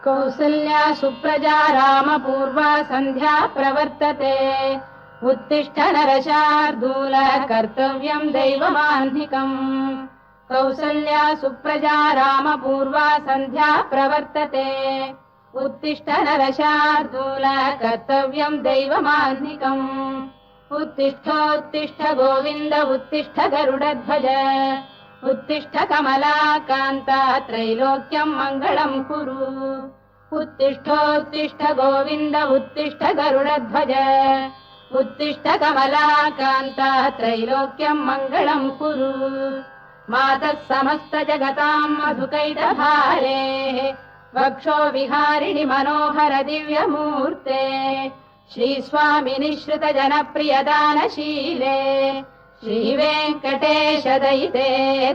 कौसल्या सुप्रजा रामपूर्वा सन्ध्या प्रवर्तते उत्तिष्ठ नरशार्दूल कर्तव्यम् दैवमाह्निकम् कौसल्या सुप्रजा रामपूर्वा सन्ध्या प्रवर्तते उत्तिष्ठ नरशार्दूल कर्तव्यम् दैवमाह्निकम् उत्तिष्ठोत्तिष्ठ गोविन्द उत्तिष्ठ गरुडध्वज उत्तिष्ठ कमलाकान्ता त्रैलोक्यम् मङ्गलम् कुरु उत्तिष्ठोत्तिष्ठ गोविन्द उत्तिष्ठ गरुडध्वज उत्तिष्ठ कमलाकान्ता त्रैलोक्यम् मङ्गलम् कुरु मातः समस्त जगताम् मधुकैटभारेः वक्षो विहारिणि मनोहर दिव्यमूर्ते श्रीस्वामिनि श्रुत जनप्रियदानशीले श्रीवेङ्कटेश दयिते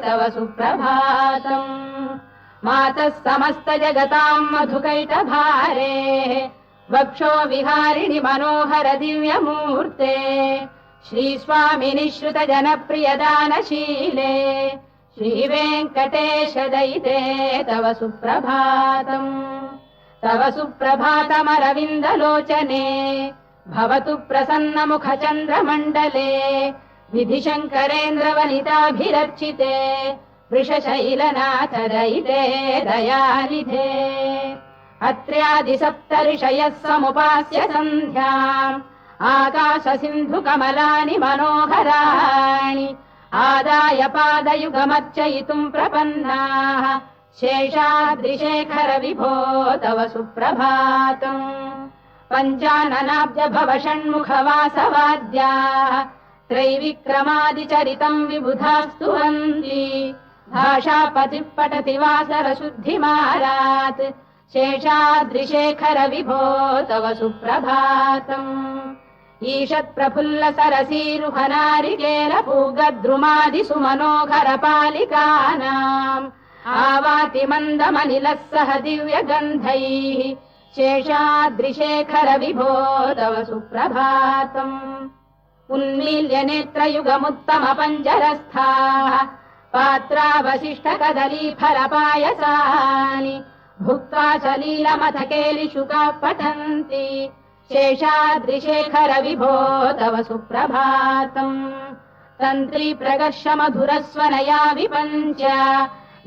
तव सुप्रभातम् मातः समस्त जगताम् मधुकैटभारेः वक्षो विहारिणि मनोहर दिव्यमूर्ते श्रीस्वामिनि श्रुत जनप्रियदानशीले श्रीवेङ्कटेश दयिते तव सुप्रभातम् तव सुप्रभातमरविन्दलोचने भवतु प्रसन्नमुखचन्द्रमण्डले विधिशङ्करेन्द्रवनिताभिरर्चिते वृषशैलनाथ दयिते दयानिधे अत्र्यादिसप्तऋषयः समुपास्य सन्ध्याम् आकाशसिन्धुकमलानि मनोहराणि आदाय पादयुगमर्चयितुम् प्रपन्नाः शेषाद्रिशेखर विभो तव सुप्रभातम् पञ्चाननाब्ज भव षण्मुखवासवाद्याः त्रैविक्रमादिचरितम् विबुधास्तुवन्ति भाषापतिः पठति वासरशुद्धिमारात् शेषाद्रिशेखर विभो तव सुप्रभातम् ईषत्प्रफुल्ल सरसीरुहनारिकेलपूगद्रुमादिसुमनोहर पालिकानाम् आवाति मन्दमनिलः सह दिव्यगन्धैः शेषाद्रिशेखर विभो तव सुप्रभातम् उन्मील्य नेत्रयुगमुत्तम पञ्जरस्थाः पात्रावशिष्ट कदलीफलपायसानि भुक्त्वा सलीलमथकेलिशुकाः पठन्ति शेषाद्रिशेखर विभो तव सुप्रभातम् तन्त्री प्रगर्ष मधुरस्वनया विपञ्च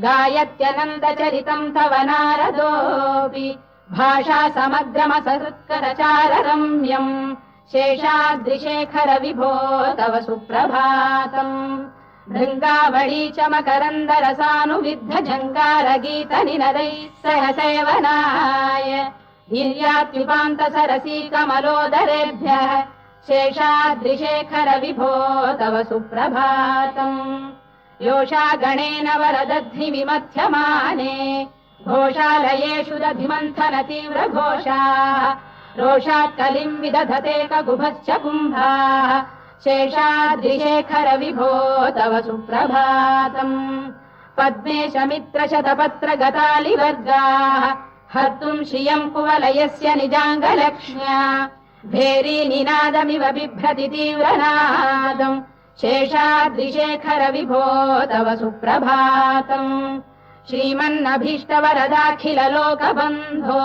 गायत्यनन्दचरितम् तव नारदोऽपि भाषा समग्रमसकृत्करचार रम्यम् शेषाद्रिशेखर विभो तव सुप्रभातम् भृङ्गावळी च मकरन्दरसानुविद्ध झङ्कारगीतनिनदैः सह सेवनाय वीर्यात्युपान्त सरसी कमलोदरेभ्यः शेषाद्रिशेखर विभो तव सुप्रभातम् योषा गणेन वरदध्नि विमथ्यमाने घोषालयेषु दधिमन्थन तीव्र घोषाः रोषात् कलिम् विदधते ककुभश्च कुम्भाः शेषाद्रिशेखर विभो तव सुप्रभातम् पद्मेश मित्र शतपत्र गतालिवर्गाः हर्तुम् श्रियम् कुवलयस्य निजाङ्गलक्ष्म्या भेरी निनादमिव बिभ्रति तीव्रनादम् शेषाद्रिशेखर विभो तव सुप्रभातम् श्रीमन्नभीष्टवरदाखिल लोकबन्धो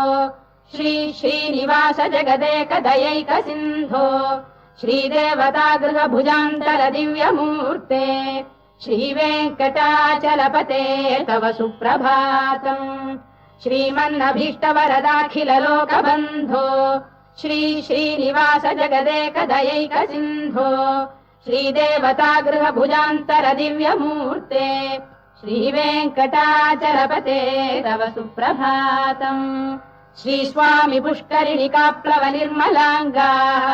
श्री श्रीनिवास जगदेक दयैक सिन्धो श्रीदेवतागृह भुजान्तर दिव्यमूर्ते श्रीवेङ्कटाचलपते तव सुप्रभातम् श्रीमन्नभीष्टवरदाखिल लोकबन्धो श्री श्रीनिवास जगदेक दयैक सिन्धो श्रीदेवतागृह भुजान्तर दिव्यमूर्ते श्रीवेङ्कटाचलपते तव सुप्रभातम् श्रीस्वामि पुष्करिणिकाप्लव निर्मलाङ्गाः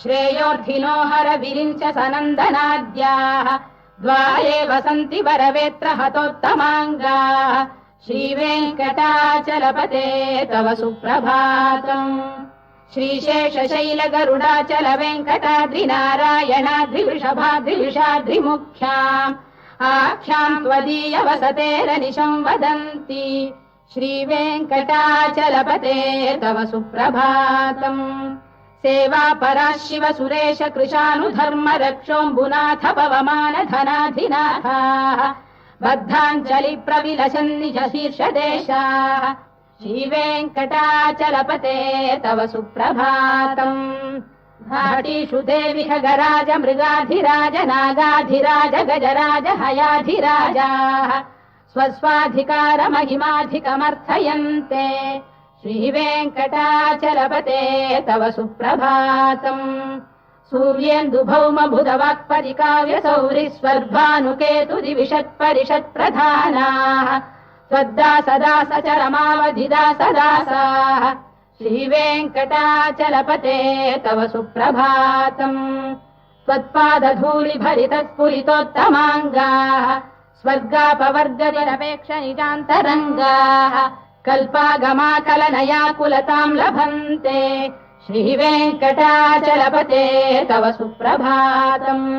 श्रेयोर्धिनो हर विरिञ्च सनन्दनाद्याः द्वारे वसन्ति वरवेत्र हतोत्तमाङ्गाः श्रीवेङ्कटाचलपते तव सुप्रभातम् श्रीशेषशैल गरुडाचल वेङ्कटाद्रिनारायणाद्रिवृषभाद्रिविषाद्रिमुख्याम् आख्याम् त्वदीय वसतेरनिशम् वदन्ति श्रीवेङ्कटाचलपते तव सुप्रभातम् सेवा परा शिव सुरेश कृशानुधर्म रक्षोऽम्बुनाथ पवमान धनाधिनाथाः बद्धाञ्जलि प्रविलसन्निज शीर्षदेशाः श्रीवेङ्कटाचलपते तव सुप्रभातम् घाटीषु देवि खगराज मृगाधिराज नागाधिराज गजराज हयाधिराजाः स्वस्वाधिकारमहिमाधिकमर्थयन्ते श्रीवेङ्कटाचलपते तव सुप्रभातम् सूर्येन्दुभौम बुधवाक्परिकाव्यसौरिस्वर्भानुकेतुदिविषत्परिषत्प्रधानाः त्वद्दासदासचरमावधिदासदासाः श्रीवेङ्कटाचलपते तव सुप्रभातम् त्वत्पादधूलिभरितस्फुरितोत्तमाङ्गाः स्वर्गापवर्गनिरपेक्ष निजान्तरङ्गाः कल्पागमाकलनयाकुलताम् लभन्ते श्रीवेङ्कटाचलपते तव सुप्रभातम्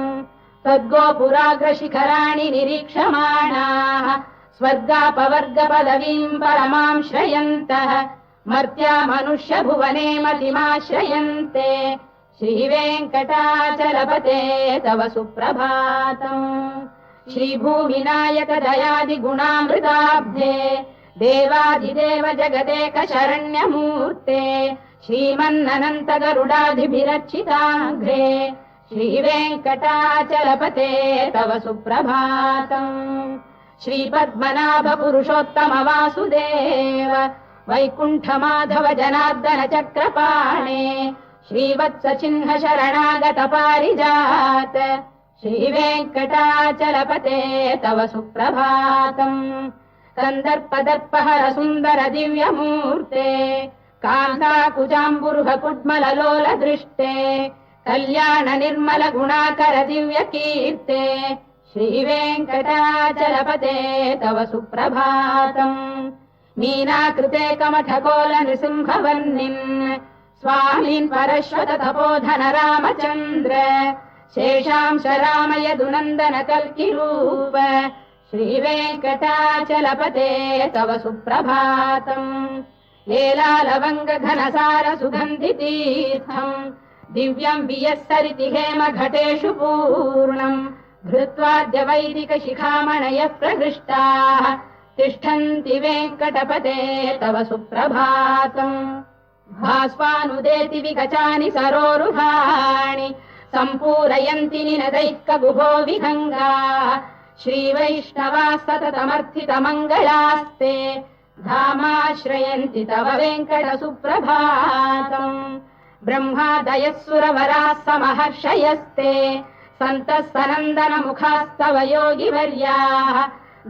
त्वद्गोपुराग्रशिखराणि निरीक्षमाणाः स्वर्गापवर्गपदवीम् परमाम् श्रयन्तः मर्त्या मनुष्य भुवने मतिमाश्रयन्ते श्रीवेङ्कटाचलपते तव सुप्रभातम् श्रीभूमिनायक दयादिगुणामृताब्धे देवादिदेव जगदेक शरण्यमूर्ते श्रीमन्ननन्त गरुडाधिभिरर्चिताङ्घ्रे श्रीवेङ्कटाचलपते तव सुप्रभातम् श्रीपद्मनाभ पुरुषोत्तम वासुदेव वैकुण्ठमाधव जनार्दन चक्रपाणे श्रीवत्स चिह्न शरणागत पारिजात श्रीवेङ्कटाचलपते तव सुप्रभातम् कन्दर्पदर्पहर सुन्दर दिव्यमूर्ते कान्ताकुजाम्बुरुह कुड्मललोल दृष्टे कल्याण निर्मल गुणाकर दिव्य कीर्ते श्रीवेङ्कटाचलपते तव सुप्रभातम् मीनाकृते कमठकोल नृसिंहवर्णिन् स्वामीन् परश्वत तपोधन रामचन्द्र शेषांश रामयदुनन्दन कल्किरूप श्रीवेङ्कटाचलपते तव सुप्रभातम् लेलालवङ्ग घनसार सुगन्धितीर्थम् दिव्यम् वियस्सरिति हेम घटेषु पूर्णम् धृत्वाद्य वैदिक शिखामणयः प्रहृष्टाः तिष्ठन्ति वेङ्कटपते तव सुप्रभातम् भास्वानुदेति विकचानि सरोरुहाणि सम्पूरयन्ति निनदैः कगुभो विहङ्गाः श्रीवैष्णवाः सततमर्थितमङ्गलास्ते धामाश्रयन्ति तव वेङ्कट सुप्रभातम् ब्रह्मादयः सुरवराः समहर्षयस्ते सन्तः सनन्दन मुखास्तव योगिवर्याः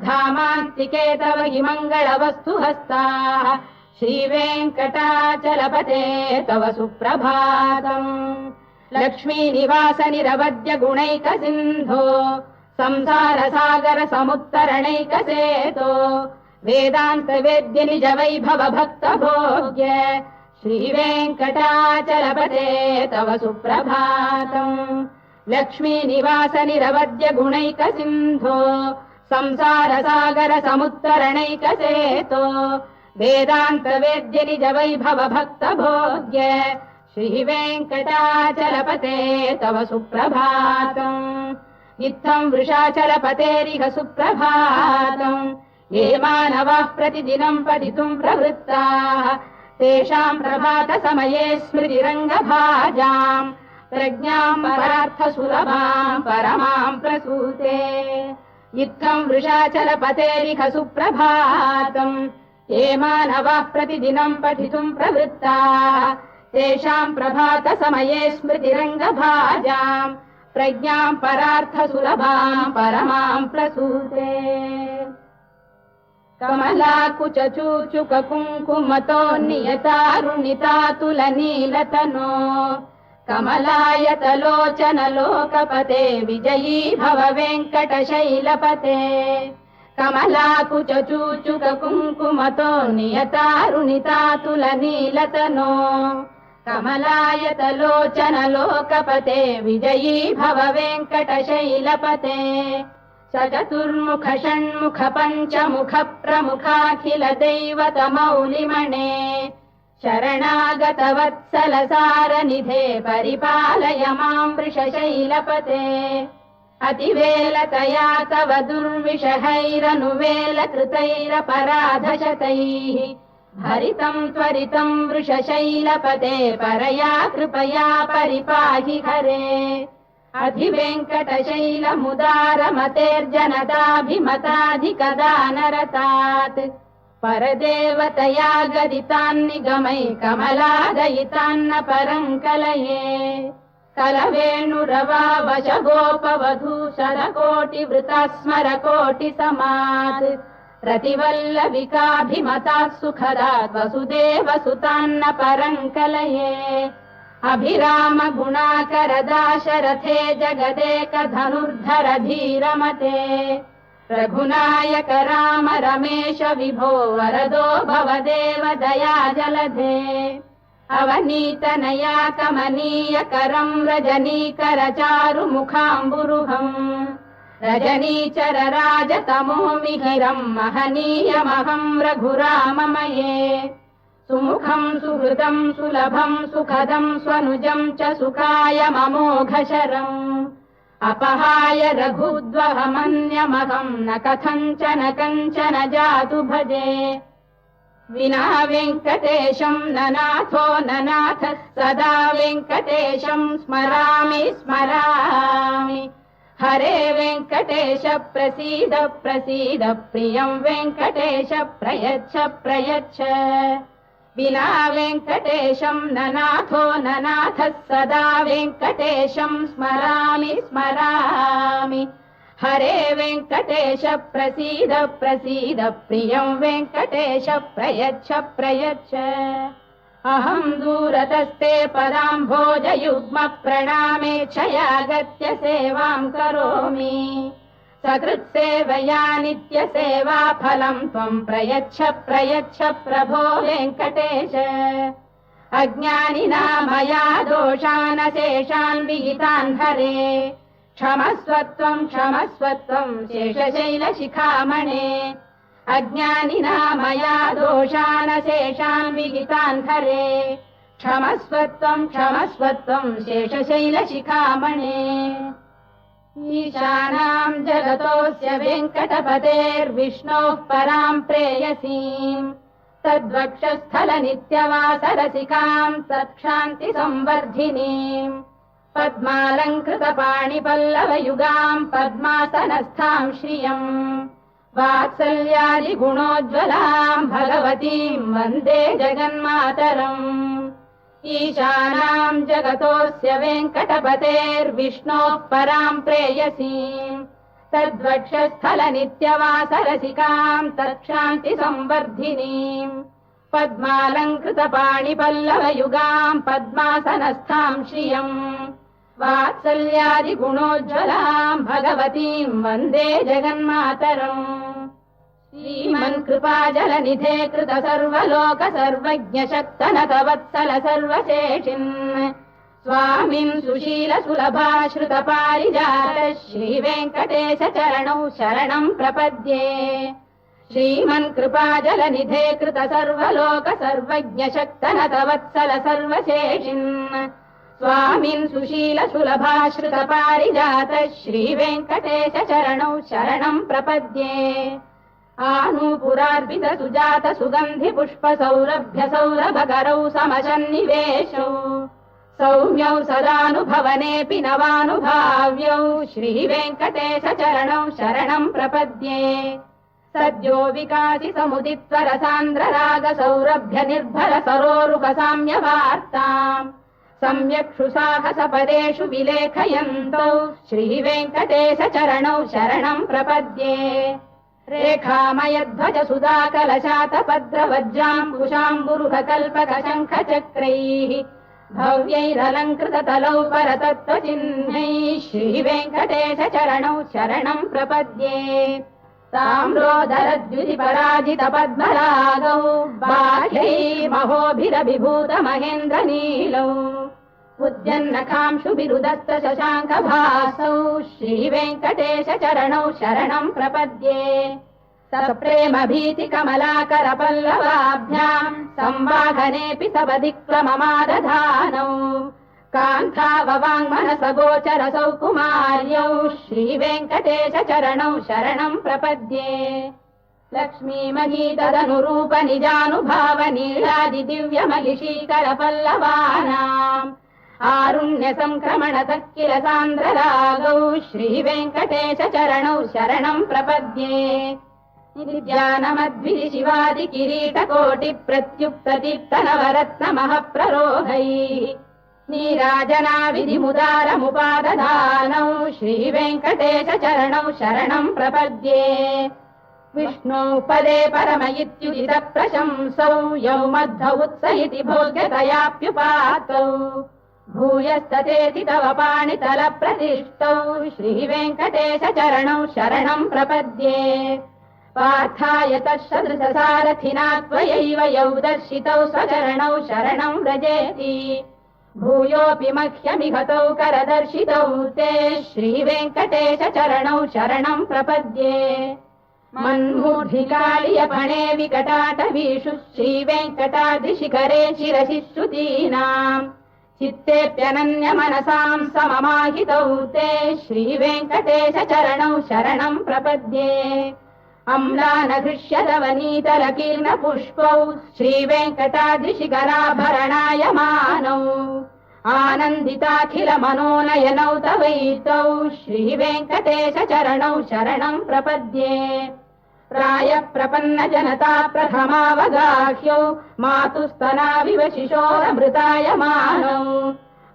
धामान्तिके तव हि मङ्गलवस्तु हस्ताः श्रीवेङ्कटाचलपते तव सुप्रभातम् लक्ष्मीनिवास निरवद्य गुणैक सिन्धो संसार सागर समुत्तरणैकसेतो वेदान्त वेद्य निज वैभव भक्त भोग्य श्रीवेङ्कटाचलपते तव सुप्रभातम् लक्ष्मीनिवास निरवद्य गुणैक सिन्धो संसार सागर समुत्तरणैकसेतो वेदान्त वेद्य निज वैभव भक्त भोग्य श्रीवेङ्कटाचलपते तव सुप्रभातम् इत्थम् वृषाचलपतेरिह सुप्रभातम् ये मानवाः प्रतिदिनम् पठितुम् प्रवृत्ताः तेषाम् प्रभात समये स्मृतिरङ्गभाजाम् प्रज्ञाम् परार्थसुलभाम् परमाम् प्रसूते इत्थम् वृषाचलपतेरिह सुप्रभातम् ये मानवाः प्रतिदिनम् पठितुम् प्रवृत्ताः तेषाम् प्रभात समये स्मृतिरङ्गभाजाम् प्रज्ञाम् परार्थसुलभाम् परमाम् प्रसूते कमलाकुचूचुक कुङ्कुमतो नियतारुणितातुलनीलतनो कमलायतलोचन लोकपते विजयी भव वेङ्कटशैलपते कमलाकुचूचुक कुङ्कुमतो नियतारुणितातुलनीलतनो कमलायतलोचन लोकपते विजयी भव वेङ्कटशैलपते सचतुर्मुख षण्मुख पञ्चमुख प्रमुखाखिल दैवत मौलिमणे शरणागत वत्सल सारनिधे परिपालय माम् वृषशैलपते अतिवेलतया तव दुर्विषहैरनुवेलकृतैरपराधशतैः भरितम् त्वरितम् वृषशैलपते परया कृपया परिपाहि हरे अधिवेङ्कटशैलमुदारमतेर्जनताभिमताधिकदानरतात् परदेवतया गदितान्निगमै कमलादयितान्न परम् कलये कलवेणुरवावशगोपवधू शरकोटिवृता स्मरकोटिसमात् रतिवल्लविकाभिमतात् सुखदात् वसुदेवसुतान्न परम् कलये अभिराम गुणाकरदाशरथे जगदेकधनुर्धर धीरमते रघुनायक राम रमेश विभो वरदो भवदेव दया जलधे अवनीतनया कमनीयकरम् रजनीकर चारुमुखाम्बुरुहम् रजनीचर राजतमो मिहिरम् महनीयमहम् रघुराममये सुमुखम् सुहृदम् सुलभम् सुखदम् स्वनुजम् च सुखाय ममोघशरम् अपहाय रघुद्वहमन्यमहम् न कथञ्चन कञ्चन जातु भजे विना वेङ्कटेशम् न नाथो न नाथः सदा वेङ्कटेशम् स्मरामि स्मरामि हरे वेङ्कटेश प्रसीद प्रसीद प्रियम् वेङ्कटेश प्रयच्छ प्रयच्छ विना वेङ्कटेशम् न नाथो न नाथः सदा वेङ्कटेशम् स्मरामि स्मरामि हरे वेङ्कटेश प्रसीद प्रसीद प्रियम् वेङ्कटेश प्रयच्छ प्रयच्छ अहम् दूरतस्ते पदाम्भोजयुग्म प्रणामेच्छयागत्य सेवाम् करोमि सकृत्सेवया नित्यसेवा फलम् त्वम् प्रयच्छ प्रयच्छ प्रभो वेङ्कटेश अज्ञानिना मया दोषानशेषान् विहितान् हरे क्षमस्वत्वम् शेषशैलशिखामणे अज्ञानिना मया दोषानशेषान् विहितान् हरे क्षमस्वत्वम् शेषशैलशिखामणे ईशानाम् जगतोऽस्य वेङ्कटपतेर्विष्णोः पराम् प्रेयसीम् तद्वक्षस्थलनित्यवासरसिकाम् तत्क्षान्तिसंवर्धिनीम् पद्मालङ्कृतपाणिपल्लवयुगाम् पद्मासनस्थाम् श्रियम् वात्सल्यादिगुणोज्ज्वलाम् भगवतीम् वन्दे जगन्मातरम् ईशानाम् जगतोऽस्य वेङ्कटपतेर्विष्णोः पराम् प्रेयसीम् तद्वक्षस्थलनित्यवासरसिकाम् तत्क्षान्तिसंवर्धिनीम् पद्मालङ्कृतपाणिपल्लवयुगाम् पद्मासनस्थाम् श्रियम् वात्सल्यादिगुणोज्ज्वलाम् भगवतीम् वन्दे जगन्मातरम् श्रीमन्कृपाजलनिधे कृत सर्वलोक सर्वज्ञ शक्तनतवत्सल सर्वशेषिन् स्वामिन् सुशील सुलभाश्रित पारिजात श्रीवेङ्कटेश चरणौ शरणम् प्रपद्ये श्रीमन्कृपाजलनिधे कृत सर्वलोक सर्वज्ञ शक्तनतवत्सल सर्वशेषिन् स्वामिन् सुशील सुलभाश्रित पारिजात श्रीवेङ्कटेश चरणौ शरणम् प्रपद्ये आनूपुरार्पित सुजात सुगन्धि पुष्प सौरभ्य सौरभकरौ समशन्निवेशौ सौम्यौ सदानुभवनेऽपि नवानुभाव्यौ श्रीवेङ्कटेश चरणौ शरणम् प्रपद्ये सद्यो विकासि समुदित्वर सान्द्र राग सौरभ्य निर्भर सरोरुह साम्यवार्ताम् सम्यक्षु साहस पदेषु विलेखयन्तौ श्रीवेङ्कटेश चरणौ शरणम् प्रपद्ये रेखामयध्वज सुधाकलशातपद्रवज्राङ्कुशाम्बुरुह कल्पक शङ्ख चक्रैः भव्यैरलङ्कृततलौ परतत्त्वचिह्नैः श्रीवेङ्कटेश चरणौ शरणम् प्रपद्ये ताम्रोदरद्युतिपराजित पद्मरागौ बाह्यै महोभिरभिभूत महेन्द्र नीलौ उद्यन्नखांशुभिरुदस्त शशाङ्कभासौ श्रीवेङ्कटेश चरणौ शरणम् प्रपद्ये सप्रेम भीति कमलाकर पल्लवाभ्याम् संवाहनेऽपि सवदिक्रममादधानौ कान्थाववाङ्मनस गोचर सौकुमार्यौ श्रीवेङ्कटेशचरणौ शरणम् प्रपद्ये लक्ष्मीमहीतदनुरूप निजानुभावनीलादिदिव्यमहिषीकरपल्लवानाम् आरुण्यसङ्क्रमणतः किल सान्द्ररागौ श्रीवेङ्कटेशचरणौ शरणम् प्रपद्ये नित्यानमद्विधिशिवादिकिरीटकोटिप्रत्युक्तदीप्तनवरत्नमः प्ररोहैः नीराजनाविधिमुदारमुपादधानौ श्रीवेङ्कटेशचरणौ शरणम् प्रपद्ये विष्णौ पदे परम इत्युदितप्रशंसौ यौ मद्धौ उत्स इति भोग्यतयाप्युपातौ भूयस्ततेति तव पाणितलप्रतिष्ठौ श्रीवेङ्कटेशचरणौ शरणम् प्रपद्ये पार्थाय तत्सदृशसारथिना त्वयैव यौ दर्शितौ स्वचरणौ शरणम् व्रजेति भूयोऽपि मह्यमिहतौ करदर्शितौ ते श्रीवेङ्कटेशचरणौ शरणम् प्रपद्ये मन्मूर्धिकालियपणे विकटाटवीषु श्रीवेङ्कटाद्रिशिखरे शिरसि श्रुतीनाम् चित्तेऽप्यनन्यमनसाम् सममाहितौ ते श्रीवेङ्कटेशचरणौ शरणम् प्रपद्ये अम्लानघृष्यलवनीतलकीर्णपुष्पौ श्रीवेङ्कटाद्रिशिखराभरणायमानौ आनन्दिताखिलमनोनयनौ तवैतौ श्रीवेङ्कटेशचरणौ शरणम् प्रपद्ये प्रायप्रपन्नजनता प्रथमावगाह्यौ मातुस्तनाविव शिशोरमृतायमानौ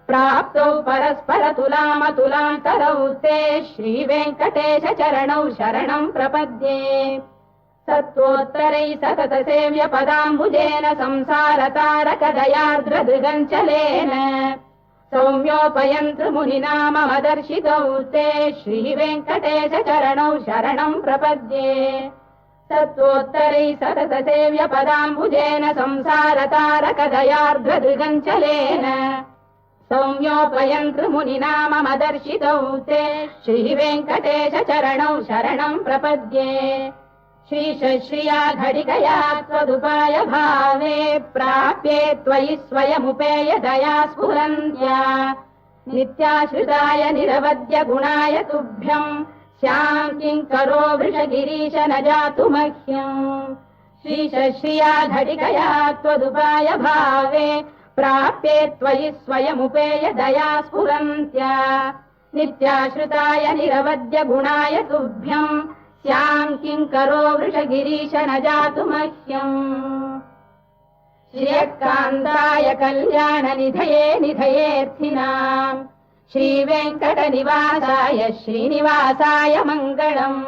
प्राप्तौ परस्परतुलामतुलान्तरौ ते श्रीवेङ्कटेशचरणौ शरणम् प्रपद्ये सत्त्वोत्तरैः सततसेव्यपदाम्बुजेन संसारतारकदयार्द्रदृगञ्चलेन सौम्योपयन्तृमुनिना मम दर्शितौ ते श्रीवेङ्कटेशचरणौ शरणम् प्रपद्ये सत्त्वोत्तरैः सततसेव्यपदाम्बुजेन संसारतारकदयार्द्रदृगञ्चलेन सौम्योपयन्तृमुनिना मम दर्शितौ ते श्रीवेङ्कटेशचरणौ शरणम् प्रपद्ये श्रीशश्रिया घटिकया त्वदुपाय भावे प्राप्ये त्वयि स्वयमुपेय दया स्फुरन्त्या नित्याश्रिताय निरवद्य गुणाय तुभ्यम् स्याम् किङ्करो वृषगिरीश न जातु मह्यम् श्रीशश्रिया घटिकया त्वदुपाय भावे प्राप्ये त्वयि स्वयमुपेय दया स्फुरन्त्या नित्याश्रिताय निरवद्य गुणाय तुभ्यम् स्याम् किङ्करो वृषगिरीश न जातु मह्यम् श्रियकान्ताय कल्याणनिधये निधयेऽर्थिनाम् श्रीवेङ्कटनिवासाय श्रीनिवासाय मङ्गलम्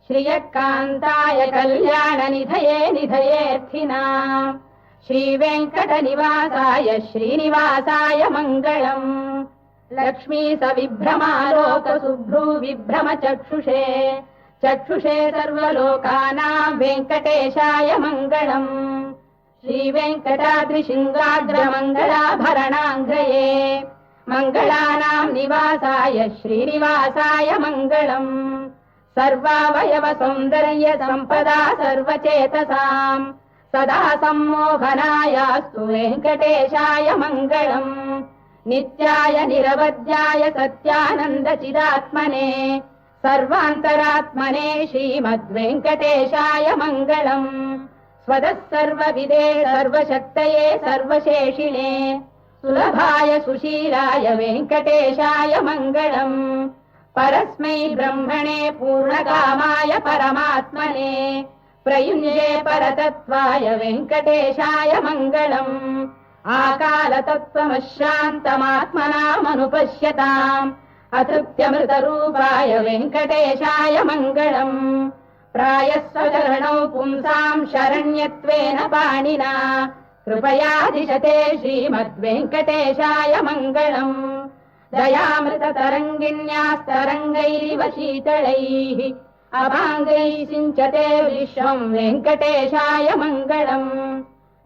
श्रियकान्ताय कल्याणनिधये निधयेऽर्थिनाम् श्रीवेङ्कटनिवासाय श्रीनिवासाय मङ्गलम् लक्ष्मी सविभ्रमालोकसुभ्रू विभ्रमचक्षुषे चक्षुषे सर्वलोकानाम् वेङ्कटेशाय मङ्गलम् श्रीवेङ्कटाद्रिशृङ्गाग्रमङ्गलाभरणाङ्गये मङ्गलानाम् निवासाय श्रीनिवासाय मङ्गलम् सर्वावयव सौन्दर्य सम्पदा सर्वचेतसाम् सदा सम्मोहनायास्तु वेङ्कटेशाय मङ्गलम् नित्याय निरवध्याय सत्यानन्दचिदात्मने सर्वान्तरात्मने श्रीमद्वेङ्कटेशाय मङ्गलम् स्वतः सर्वविदे सर्वशक्तये सर्वशेषिणे सुलभाय सुशीलाय वेङ्कटेशाय मङ्गलम् परस्मै ब्रह्मणे पूर्णकामाय परमात्मने प्रयुञ्जे परतत्त्वाय वेङ्कटेशाय मङ्गलम् आकालतत्त्वमश्रान्तमात्मनामनुपश्यताम् अतृप्त्यमृतरूपाय वेङ्कटेशाय मङ्गलम् प्रायः स्वचरणौ पुंसाम् शरण्यत्वेन पाणिना कृपयादिशते श्रीमद्वेङ्कटेशाय मङ्गलम् दयामृततरङ्गिण्यास्तरङ्गैरिव शीतलैः अभाङ्गैः सिञ्चते विश्वम् वेङ्कटेशाय मङ्गलम्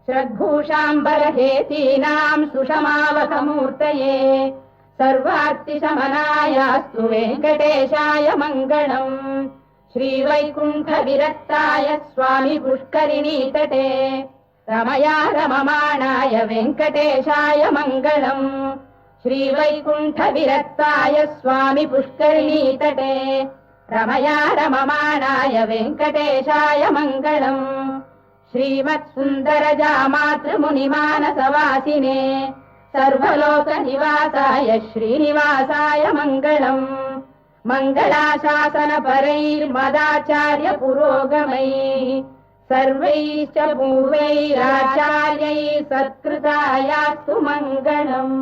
श्रद्भूषाम्बरहेतीनाम् सुषमावकमूर्तये सर्वार्तिशमनायास्तु वेङ्कटेशाय मङ्गलम् श्रीवैकुण्ठविरक्ताय स्वामि पुष्करिणीतटे रमया रममाणाय वेङ्कटेशाय मङ्गलम् श्रीवैकुण्ठविरक्ताय स्वामि पुष्करिणीतटे रमया रममाणाय वेङ्कटेशाय मङ्गलम् श्रीमत्सुन्दरजामातृमुनिमानसवासिने सर्वलोकनिवासाय श्रीनिवासाय मङ्गलम् मङ्गलाशासनपरैर्मदाचार्य पुरोगमैः सर्वैश्च पूर्वैराचार्यैः सत्कृतायास्तु मङ्गलम्।